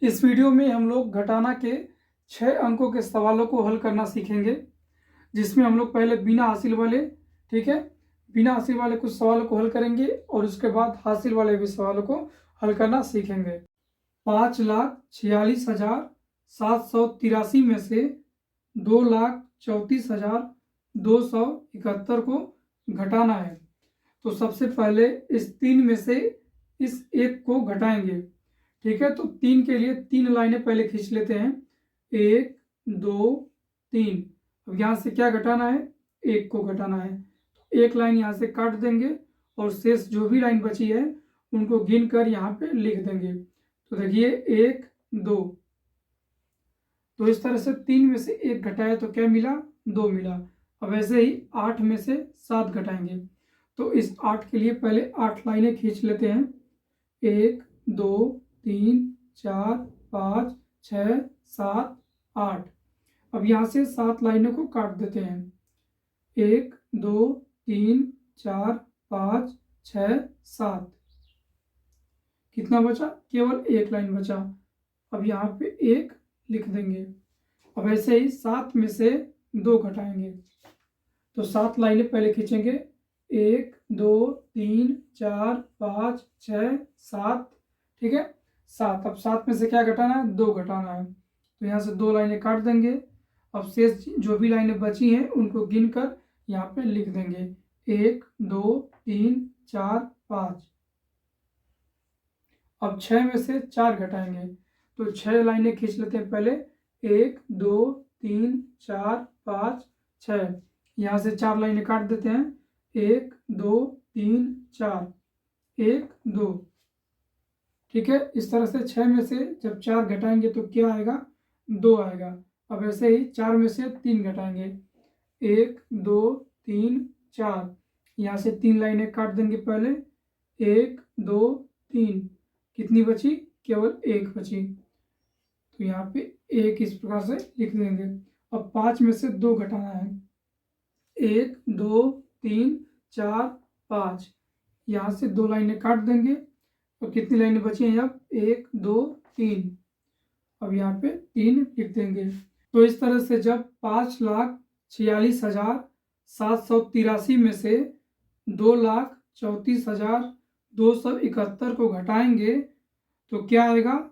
इस वीडियो में हम लोग घटाना के 6 अंकों के सवालों को हल करना सीखेंगे, जिसमें हम लोग पहले बिना हासिल वाले, ठीक है, बिना हासिल वाले कुछ सवालों को हल करेंगे और उसके बाद हासिल वाले भी सवालों को हल करना सीखेंगे। 5,46,783 में से 2,34,271 को घटाना है। तो सबसे पहले इस 3 में से इस एक को घटाएंगे, ठीक है। तो 3 के लिए 3 लाइनें पहले खींच लेते हैं, 1 2 3। अब यहाँ से क्या घटाना है, 1 को घटाना है। तो एक लाइन यहाँ से काट देंगे और शेष जो भी लाइन बची है उनको गिन कर यहाँ पे लिख देंगे। तो देखिए 1 2। तो इस तरह से 3 में से 1 घटाया तो क्या मिला, 2 मिला। अब ऐसे ही 8 में से 7 घटाएंगे। तो इस 8 के लिए पहले 8 लाइनें खींच लेते हैं, 1 2 3 4 5 6 7 8। अब यहाँ से 7 लाइनों को काट देते हैं, 1 2 3 4 5 6 7। कितना बचा, केवल 1 लाइन बचा। अब यहाँ पे 1 लिख देंगे। अब ऐसे ही 7 में से 2 घटाएंगे। तो 7 लाइनें पहले खींचेंगे, 1 2 3 4 5 6 7, ठीक है, 7। अब 7 में से क्या घटाना है, 2 घटाना है। तो यहाँ से 2 लाइनें काट देंगे। अब शेष जो भी लाइनें बची हैं उनको गिन कर यहाँ पे लिख देंगे, 1 2 3 4 5। अब 6 में से 4 घटाएंगे। तो 6 लाइनें खींच लेते हैं पहले, 1 2 3 4 5 6। यहाँ से 4 लाइनें काट देते हैं, 1 2 3 4 1 2, ठीक है। इस तरह से 6 में से जब 4 घटाएंगे तो क्या आएगा, 2 आएगा। अब ऐसे ही 4 में से 3 घटाएंगे, 1 2 3 4। यहाँ से 3 लाइनें काट देंगे पहले, 1 2 3। कितनी बची, केवल 1 बची। तो यहाँ पे 1 इस प्रकार से लिख देंगे। अब 5 में से 2 घटाना है, 1 2 3 4 5। यहाँ से 2 लाइनें काट देंगे। तो कितनी लाइनें बची हैं अब, 1 2 3। अब यहाँ पे 3 लिख देंगे। तो इस तरह से जब 5,46,783 में से 2,34,271 को घटाएंगे तो क्या आएगा,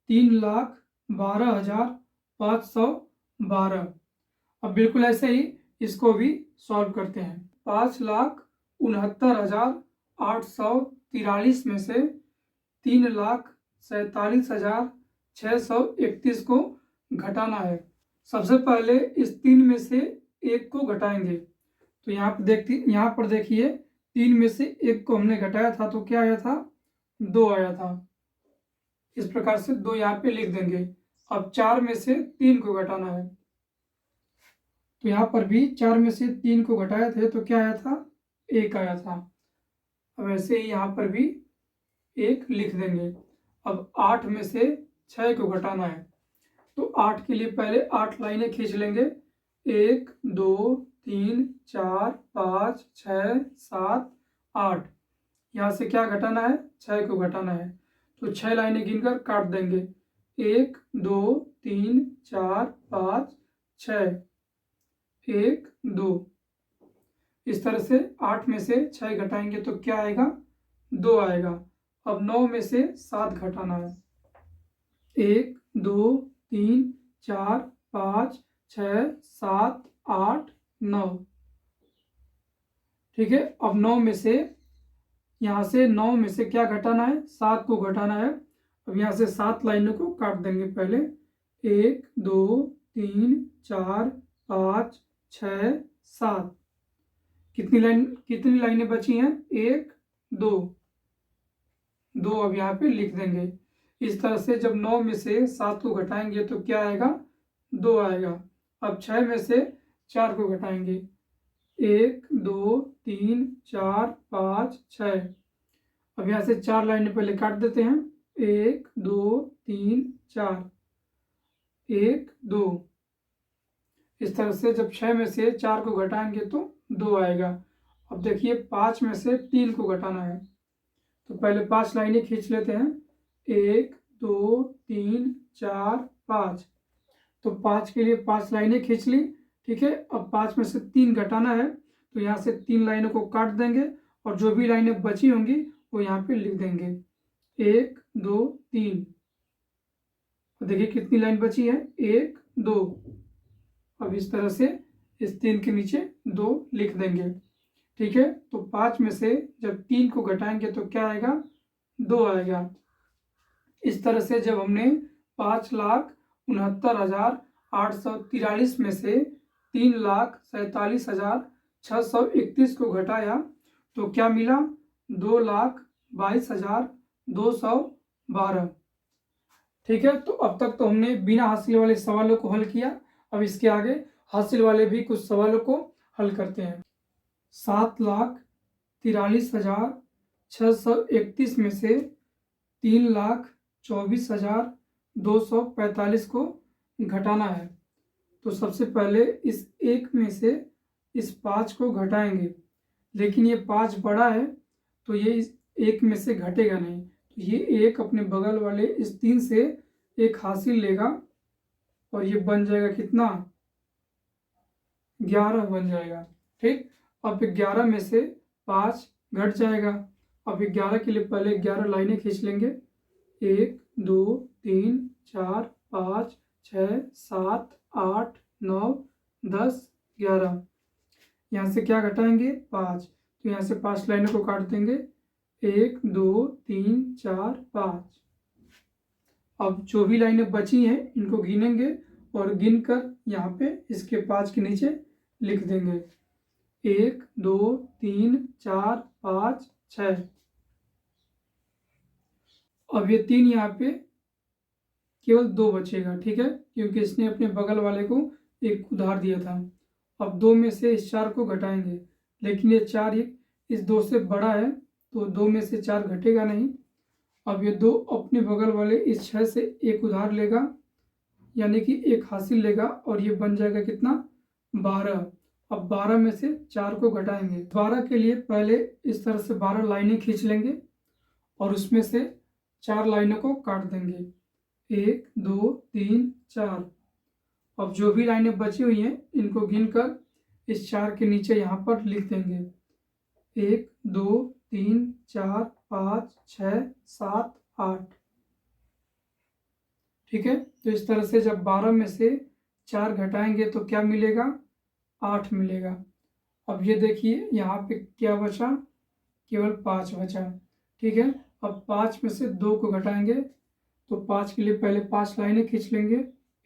3,12,512। अब बिल्कुल ऐसे ही इसको भी सॉल्व करते हैं। 5,69,843 में से 3,47,631 को घटाना है। सबसे पहले इस 3 में से 1 को घटाएंगे। तो यहाँ पर देखिए 3 में से 1 को हमने घटाया था तो क्या आया था, 2 आया था। इस प्रकार से 2 यहाँ पे लिख देंगे। अब 4 में से 3 को घटाना है। तो यहाँ पर भी 4 में से 3 को घटाए थे तो क्या आया था, 1 आया था। अब ऐसे ही यहाँ पर भी 1 लिख देंगे। अब 8 में से 6 को घटाना है। तो 8 के लिए पहले 8 लाइनें खींच लेंगे, 1 2 3 4 5 6 7 8। यहाँ से क्या घटाना है, 6 को घटाना है। तो 6 लाइनें गिनकर काट देंगे, 1 2 3 4 5 6 1 2। इस तरह से 8 में से 6 घटाएंगे तो क्या आएगा, 2 आएगा। अब 9 में से 7 घटाना है, 1 2 3 4 5 6 7 8 9, ठीक है। अब 9 में से यहाँ से 9 में से क्या घटाना है, 7 को घटाना है। अब यहाँ से 7 लाइनों को काट देंगे पहले, 1 2 3 4 5 6 7। कितनी लाइनें बची हैं, 1 2 2। अब यहाँ पे लिख देंगे। इस तरह से जब 9 में से 7 को घटाएंगे तो क्या आएगा, 2 आएगा। अब 6 में से 4 को घटाएंगे, 1 2 3 4 5 6। अब यहाँ से 4 लाइनें पहले काट देते हैं, 1 2 3 4 1 2। इस तरह से जब 6 में से 4 को घटाएंगे तो 2 आएगा। अब देखिए 5 में से 3 को घटाना है। तो पहले 5 लाइनें खींच लेते हैं, 1 2 3 4 5। तो 5 के लिए 5 लाइनें खींच ली। ठीक है, अब 5 में से 3 घटाना है, तो यहाँ से 3 लाइनों को काट देंगे और जो भी लाइनें बची होंगी वो यहाँ पे लिख देंगे 1 2 3। देखिए कितनी लाइन बची है, 1 2। अब इस तरह से इस 3 के नीचे 2 लिख देंगे। ठीक है, तो 5 में से जब 3 को घटाएंगे तो क्या आएगा, 2 आएगा। इस तरह से जब हमने 5,69,843 में से 3,47,631 को घटाया तो क्या मिला, 2,22,212। ठीक है, तो अब तक तो हमने बिना हासिल वाले सवालों को हल किया। अब इसके आगे हासिल वाले भी कुछ सवालों को हल करते हैं। 7,43,631 में से 3,24,245 को घटाना है। तो सबसे पहले इस 1 में से इस 5 को घटाएंगे, लेकिन ये 5 बड़ा है तो ये इस 1 में से घटेगा नहीं। तो ये 1 अपने बगल वाले इस 3 से 1 हासिल लेगा और ये बन जाएगा कितना, 11 बन जाएगा। ठीक, अब 11 में से 5 घट जाएगा। अब 11 के लिए पहले 11 लाइनें खींच लेंगे, 1 2 3 4 5 6 7 8 9 10 11। यहाँ से क्या घटाएंगे, 5। तो यहाँ से 5 लाइनों को काट देंगे, 1 2 3 4 5। अब जो भी लाइनें बची हैं इनको गिनेंगे और गिनकर यहाँ पे इसके 5 के नीचे लिख देंगे, 1 2 3 4 5 6। अब ये 3 यहाँ पे केवल 2 बचेगा। ठीक है, क्योंकि इसने अपने बगल वाले को 1 उधार दिया था। अब 2 में से इस 4 को घटाएंगे, लेकिन ये 4 इस 2 से बड़ा है तो 2 में से 4 घटेगा नहीं। अब ये 2 अपने बगल वाले इस 6 से 1 उधार लेगा, यानी कि 1 हासिल लेगा और ये बन जाएगा कितना, 12। अब 12 में से 4 को घटाएंगे। 12 के लिए पहले इस तरह से 12 लाइनें खींच लेंगे और उसमें से 4 लाइनों को काट देंगे, 1 2 3 4। अब जो भी लाइनें बची हुई हैं इनको गिनकर इस 4 के नीचे यहाँ पर लिख देंगे, 1 2 3 4 5 6 7 8। ठीक है, तो इस तरह से जब 12 में से 4 घटाएंगे तो क्या मिलेगा, 8 मिलेगा। अब ये देखिए यहाँ पे क्या बचा, केवल 5 बचा। ठीक है, अब 5 में से 2 को घटाएंगे तो 5 के लिए पहले 5 लाइनें खींच लेंगे,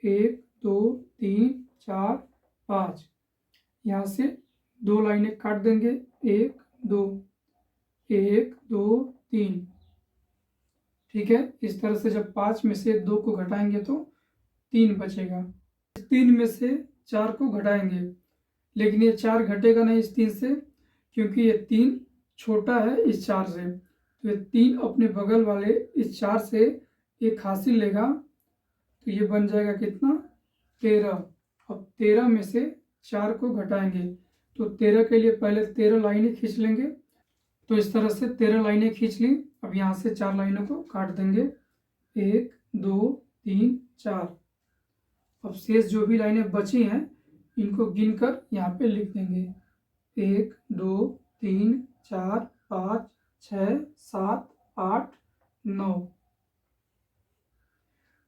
1 2 3 4 5। यहाँ से 2 लाइनें काट देंगे, 1 2 1 2 3। ठीक है, इस तरह से जब 5 में से 2 को घटाएंगे तो 3 बचेगा। इस 3 में से 4 को घटाएंगे, लेकिन ये 4 घटेगा नहीं इस 3 से, क्योंकि ये 3 छोटा है इस 4 से। तो ये 3 अपने बगल वाले इस 4 से 1 हासिल लेगा, तो ये बन जाएगा कितना, 13। अब 13 में से 4 को घटाएंगे तो 13 के लिए पहले 13 लाइनें खींच लेंगे। तो इस तरह से 13 लाइनें खींच ली। अब यहाँ से 4 लाइनों को काट देंगे, 1 2 3 4। अब शेष जो भी लाइनें बची हैं इनको गिनकर यहाँ पे लिख देंगे, 1 2 3 4 5 6 7 8 9।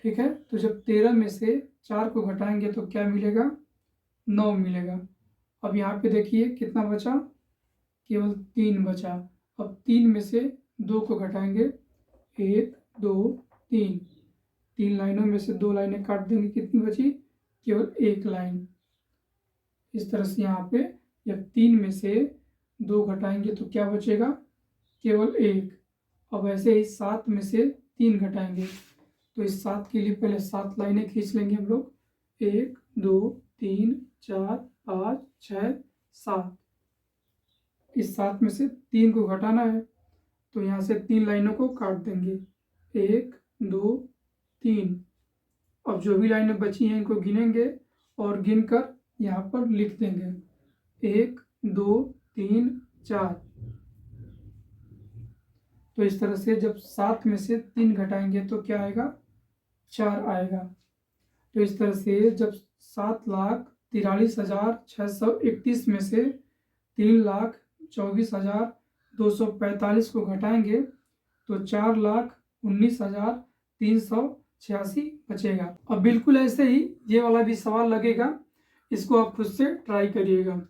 ठीक है, तो जब 13 में से 4 को घटाएंगे तो क्या मिलेगा, 9 मिलेगा। अब यहाँ पे देखिए कितना बचा, केवल 3 बचा। अब 3 में से 2 को घटाएंगे, 1 2 3। 3 लाइनों में से 2 लाइनें काट देंगे, कितनी बची, केवल 1 लाइन। इस तरह से यहाँ पे जब 3 में से 2 घटाएंगे तो क्या बचेगा, केवल 1। अब ऐसे ही 7 में से 3 घटाएंगे तो इस 7 के लिए पहले 7 लाइनें खींच लेंगे हम लोग, 1 2 3 4 5 6 7। इस 7 में से 3 को घटाना है तो यहाँ से 3 लाइनों को काट देंगे, 1 2 3। अब जो भी लाइनें बची हैं इनको गिनेंगे और गिनकर यहाँ पर लिख देंगे, 1 2 3 4। तो इस तरह से जब 7 में से 3 घटाएंगे तो क्या आएगा, 4 आएगा। तो इस तरह से जब 7,43,631 में से 3,24,245 को घटाएंगे तो 4,19,386 बचेगा। अब बिल्कुल ऐसे ही ये वाला भी सवाल लगेगा, इसको आप खुद से ट्राई करिएगा।